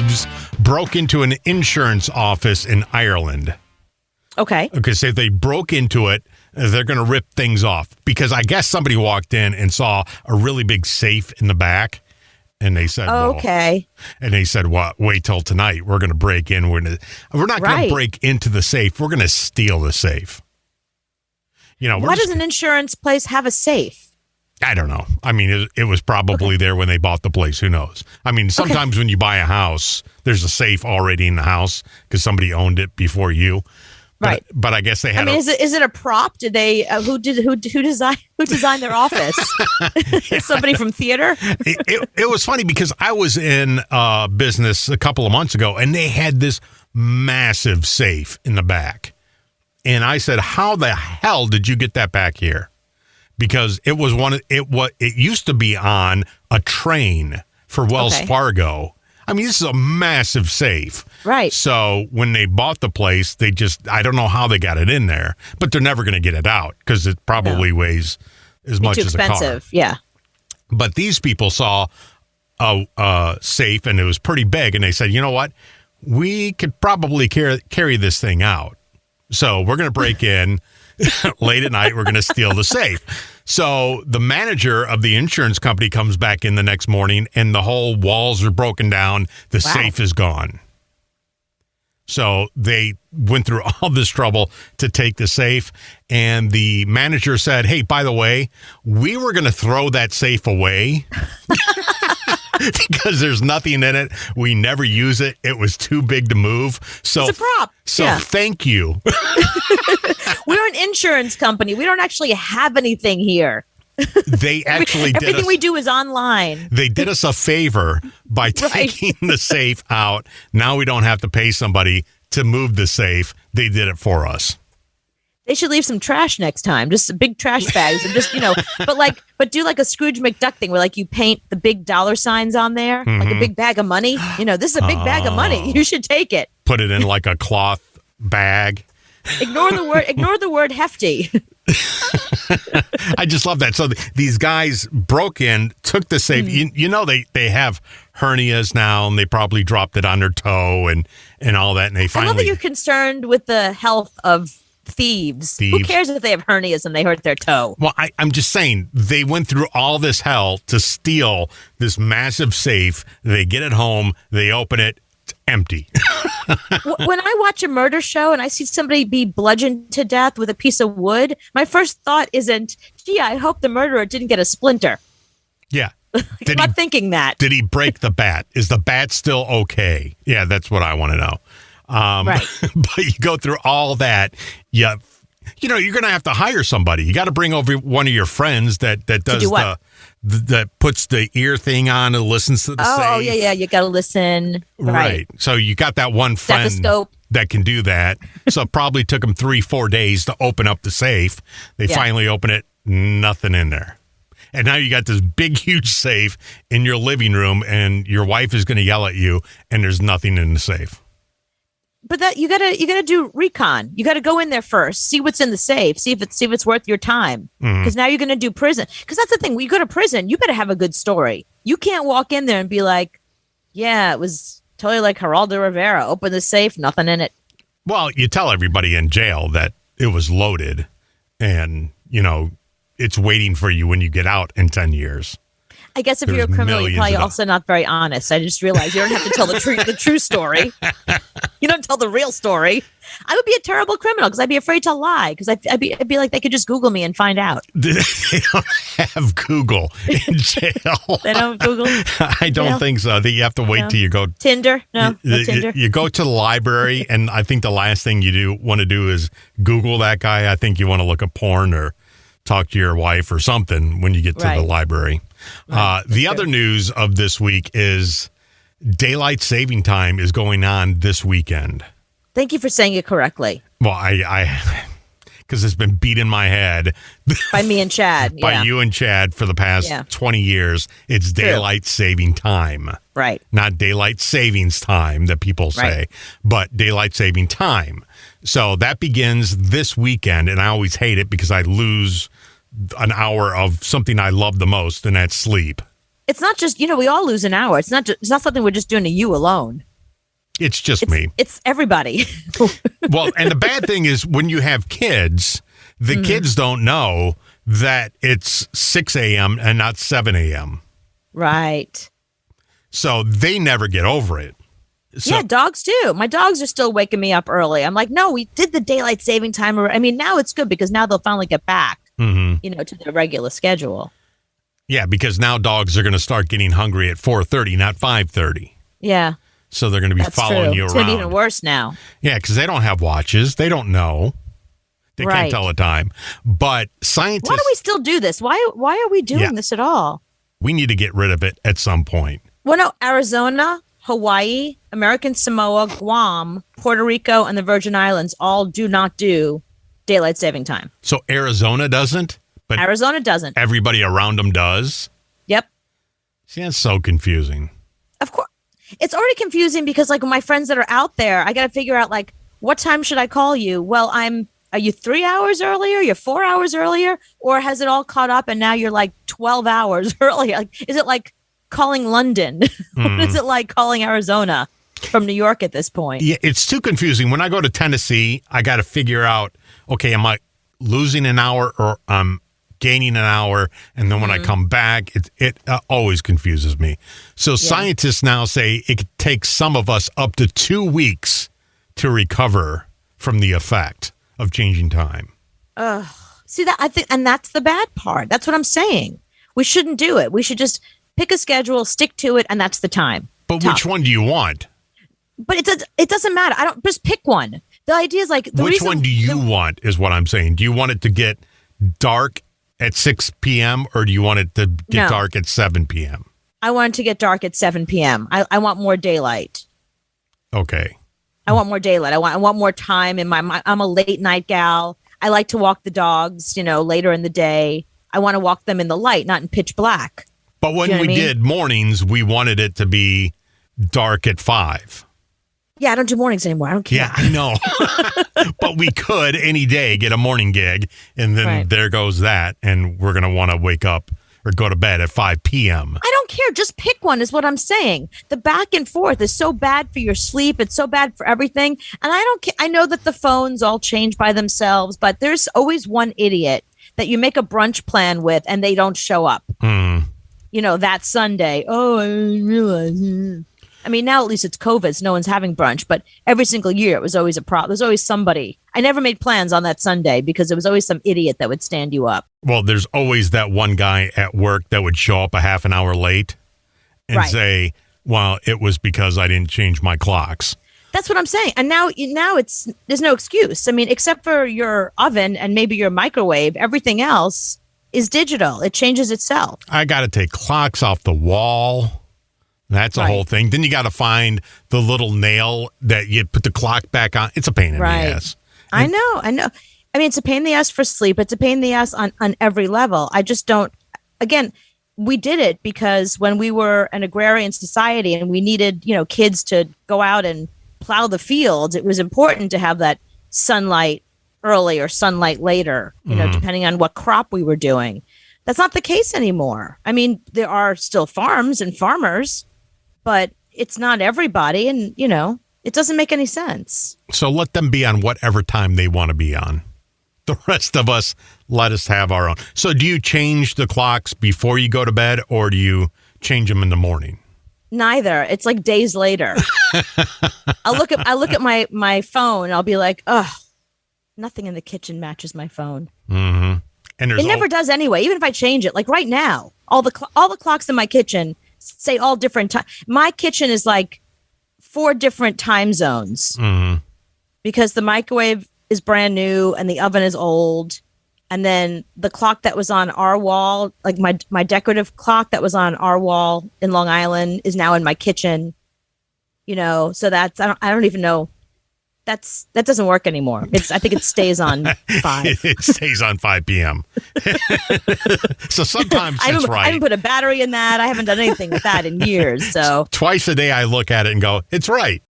thieves broke into an insurance office in Ireland. Okay. Okay, so they broke into it. They're going to rip things off because I guess somebody walked in and saw a really big safe in the back. And they said, okay. And they said, well, wait till tonight. We're going to break in. We're not going to break into the safe. We're going to steal the safe. Why does an insurance place have a safe? I don't know. I mean, it was probably there when they bought the place. Who knows? I mean, sometimes when you buy a house, there's a safe already in the house because somebody owned it before you. Right, but I guess they had. is it a prop? Did they? Who designed their office? Somebody from theater. It was funny because I was in business a couple of months ago, and they had this massive safe in the back, and I said, "How the hell did you get that back here?" Because it used to be on a train for Wells Fargo. I mean, this is a massive safe. Right. So when they bought the place, I don't know how they got it in there, but they're never going to get it out because it probably weighs as much as a car. Too expensive, yeah. But these people saw a safe and it was pretty big, and they said, you know what? We could probably carry this thing out. So we're going to break in late at night. We're going to steal the safe. So the manager of the insurance company comes back in the next morning and the whole walls are broken down. The safe is gone. So they went through all this trouble to take the safe. And the manager said, hey, by the way, we were going to throw that safe away because there's nothing in it. We never use it. It was too big to move. So it's a prop. So thank you. We're an insurance company. We don't actually have anything here. They actually did everything we do is online. They did us a favor by taking the safe out. Now we don't have to pay somebody to move the safe. They did it for us. They should leave some trash next time, just big trash bags, and just but do like a Scrooge McDuck thing where you paint the big dollar signs on there, like a big bag of money. This is a big bag of money. You should take it. Put it in like a cloth bag. Ignore the word hefty. I just love that. So these guys broke in, took the safe. They have hernias now, and they probably dropped it on their toe and all that. And they finally. I love that you're concerned with the health of thieves. Who cares if they have hernias and they hurt their toe? Well, I'm just saying they went through all this hell to steal this massive safe. They get it home, they open it, it's empty. When I watch a murder show and I see somebody be bludgeoned to death with a piece of wood, my first thought isn't, gee, I hope the murderer didn't get a splinter. Yeah. I'm not thinking that. Did he break the bat? Is the bat still okay? Yeah, that's what I want to know. Right. But you go through all that. You're going to have to hire somebody. You got to bring over one of your friends that does that puts the ear thing on and listens to the safe. Oh, yeah. You got to listen. Right. So you got that one friend that can do that. So it probably took them 3-4 days to open up the safe. They finally open it. Nothing in there. And now you got this big, huge safe in your living room, and your wife is going to yell at you, and there's nothing in the safe. But that you gotta do recon. You gotta go in there first, see what's in the safe, see if it's worth your time. Because now you're gonna do prison. Because that's the thing. When you go to prison, you better have a good story. You can't walk in there and be like, "Yeah, it was totally like Geraldo Rivera. Open the safe, nothing in it." Well, you tell everybody in jail that it was loaded, and it's waiting for you when you get out in 10 years. I guess if you're a criminal, you're probably also not very honest. I just realized you don't have to tell the true story. You don't tell the real story. I would be a terrible criminal because I'd be afraid to lie because I'd be like they could just Google me and find out. They don't have Google in jail. They don't have Google? I don't think so. You have to wait till you go. Tinder? No Tinder. You go to the library, and I think the last thing you want to do is Google that guy. I think you want to look at porn or talk to your wife or something when you get to the library. The other news of this week is daylight saving time is going on this weekend. Thank you for saying it correctly. Well, because it's been beat in my head. By me and Chad. By you and Chad for the past 20 years. It's daylight saving time. Right. Not daylight savings time that people say, but daylight saving time. So that begins this weekend, and I always hate it because I lose an hour of something I love the most, and that's sleep. It's not just, we all lose an hour. It's not something we're just doing to you alone. It's just me. It's everybody. Well, and the bad thing is when you have kids, the kids don't know that it's 6 a.m. and not 7 a.m. Right. So they never get over it. So, Yeah, dogs too. My dogs are still waking me up early. I'm like, no, we did the daylight saving time. I mean, now it's good because now they'll finally get back, to their regular schedule. Yeah, because now dogs are going to start getting hungry at 4:30, not 5:30. Yeah. So they're going to be following you It's around. going to be even worse now. Yeah, because they don't have watches. They don't know. They can't Right. tell the time. But scientists, Why do we still do this? Why are we doing this at all? we need to get rid of it at some point. Well, no, Arizona, Hawaii, American Samoa, Guam, Puerto Rico, and the Virgin Islands all do not do daylight saving time. So Arizona doesn't, but Arizona doesn't. everybody around them does. Yep. See, that's so confusing. Of course. It's already confusing because, like, my friends that are out there, I got to figure out, like, what time should I call you? Well, are you 3 hours earlier? You're 4 hours earlier? Or has it all caught up and now you're like 12 hours earlier? Like, is it like calling London? What is it like calling Arizona from New York at this point? Yeah, it's too confusing. When I go to Tennessee, I got to figure out, okay, am I losing an hour or I'm gaining an hour? And then when I come back, it always confuses me. So scientists now say it could take some of us up to 2 weeks to recover from the effect of changing time. See that? I think, and that's the bad part. That's what I'm saying. We shouldn't do it. We should just pick a schedule, stick to it, and that's the time. But which one do you want? But it doesn't matter. I don't just pick one. The idea is like Which one do you want is what I'm saying. Do you want it to get dark at 6 p.m. or do you want it to get dark at 7 p.m.? I want it to get dark at 7 p.m. I want more daylight. Okay. I want more daylight. I want more time in my I'm a late night gal. I like to walk the dogs, later in the day. I want to walk them in the light, not in pitch black. But when You know we what I mean? did mornings, we wanted it to be dark at 5. Yeah, I don't do mornings anymore. I don't care. Yeah, I know. But we could any day get a morning gig, and then there goes that, and we're going to want to wake up or go to bed at 5 p.m. I don't care. Just pick one is what I'm saying. The back and forth is so bad for your sleep. It's so bad for everything. And I don't care. I know that the phones all change by themselves, but there's always one idiot that you make a brunch plan with and they don't show up. That Sunday. Oh, I didn't realize. I mean, now at least it's COVID, so no one's having brunch, but every single year it was always a problem. There's always somebody. I never made plans on that Sunday because there was always some idiot that would stand you up. Well, there's always that one guy at work that would show up a half an hour late and say, well, it was because I didn't change my clocks. That's what I'm saying. And now there's no excuse. I mean, except for your oven and maybe your microwave, everything else is digital. It changes itself. I got to take clocks off the wall. That's a whole thing. Then you got to find the little nail that you put the clock back on. It's a pain in the ass. I know. I mean, it's a pain in the ass for sleep. It's a pain in the ass on every level. I just don't. Again, we did it because when we were an agrarian society and we needed, kids to go out and plow the fields, it was important to have that sunlight early or sunlight later, depending on what crop we were doing. That's not the case anymore. I mean, there are still farms and farmers, but it's not everybody. And, it doesn't make any sense. So let them be on whatever time they want to be on. The rest of us, let us have our own. So do you change the clocks before you go to bed or do you change them in the morning? Neither. It's like days later. I look at my phone and I'll be like, ugh, nothing in the kitchen matches my phone. Mm-hmm. And it never does anyway. Even if I change it, like right now, all the clocks in my kitchen say all different time. My kitchen is like 4 different time zones because the microwave is brand new and the oven is old. And then the clock that was on our wall, like my decorative clock that was on our wall in Long Island is now in my kitchen, so that's, I don't even know. That doesn't work anymore. I think it stays on 5. It stays on 5 p.m. So sometimes it's right. I haven't put a battery in that. I haven't done anything with that in years. So twice a day I look at it and go, it's right.